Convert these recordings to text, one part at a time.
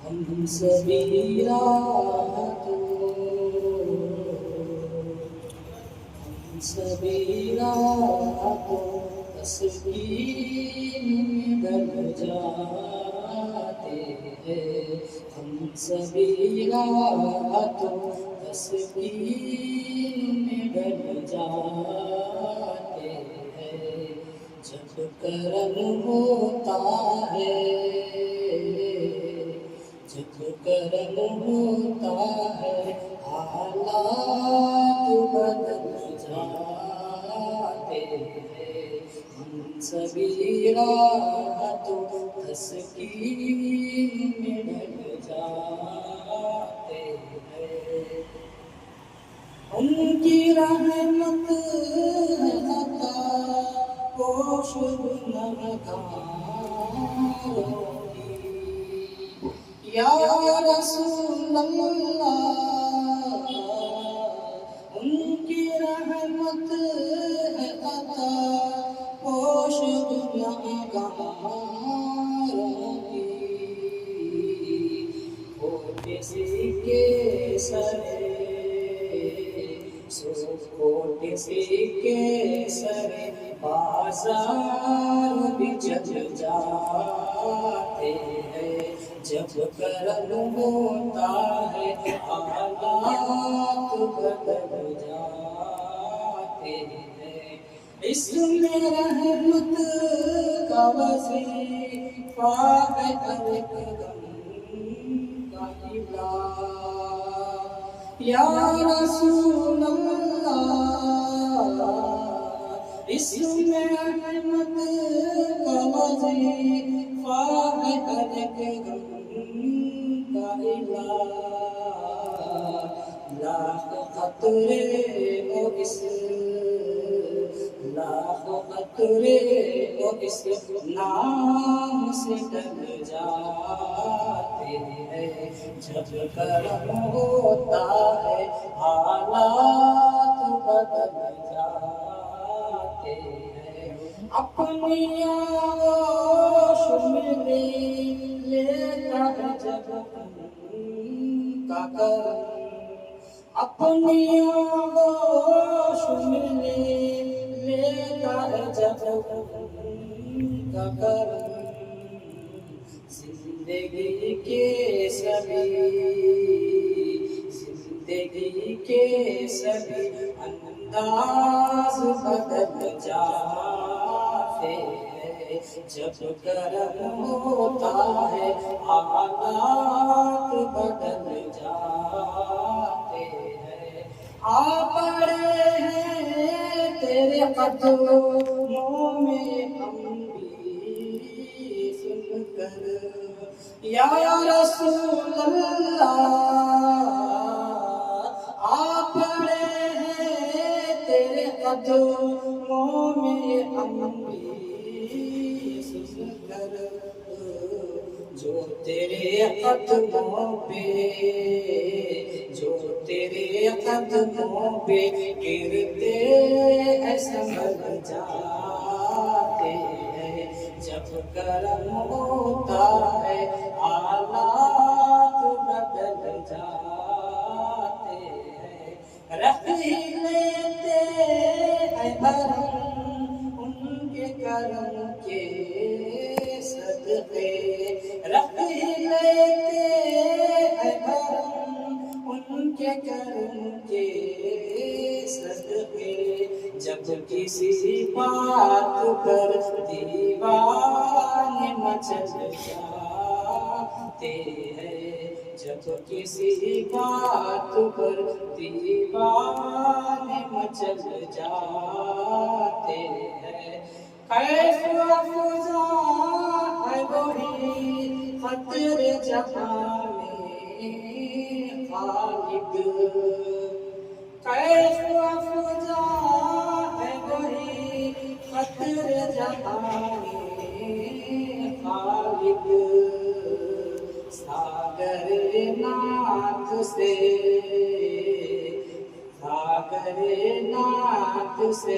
ہم سبھی راتوں ہم سبھی راتوں تسکین میں ڈل جاتے ہیں، ہم سبھی راتوں تسکین میں ڈل جاتے ہیں، جب کرم ہوتا ہے، جب کرم ہوتا ہے حالات بدل جاتے ہیں، ہم سبھی راحتوں تسکین میں ڈل جاتے ہیں، ان کی رحمت ہے عطا پوش گنہگاروں کی، یا رسول اللہ ان کی رحمت ہے عطا پوش گنہگاروں کی، کھوٹے سکے سرے کھوٹے سکے سرے بازار بھی چل جاتے ہیں، جب کرم ہوتا ہے حالات بدل جاتے ہیں، اس میں رحمت کا وظیفہ ہے ہر ایک غم کا علاج، یا رسول اللہ اس میں رحمت کا وظیفہ ہے ہر ایک غم کا علاج، لاکھ خطرے ہو اس لاکھ خطرے ہو اس نام سے ڈر جاتے ہیں، جب کرم ہوتا ہے حالات بدل جاتے ہیں، اپنی آغوش میں لیتا ہے جب ان کا کرم، اپنی آغوش میں لیتا ہے جب ان کا کرم، زندگی کے سبھی انداز بدل جاتے ہیں، جب کرم ہوتا ہے حالات بدل جاتے ہیں، آ پڑے ہیں تیرے قدموں میں ہم بھی سن کر، یا رسول اللہ آ پڑے ہیں تیرے قدموں میں ہم بھی سن کر، جو تیرے قدموں پہ گرتے ہیں سنبھل جاتے ہیں، جب کرم ہوتا ہے حالات بدل جاتے ہیں، رکھ لیتے ہیں بھرم ان کے کرم کے صدقے، رکھ لیتے ہیں بھرم ان کے کرم کے صدقے، جب کسی بات پر دیوانے مچل جاتے ہیں، جب کسی بات پر دیوانے مچل جاتے ہیں، کیف افزا ہے وہی خطر جہاں میں خالد، کیف افزا ہے وہی خطر جہاں میں خالد، ساگر ناتھ سے ساگر نعت سے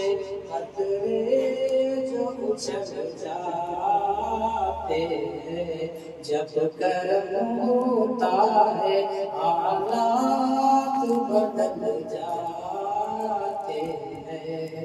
قطرے جو اچھل جاتے ہیں، جب کرم ہوتا ہے حالات بدل جاتے ہیں۔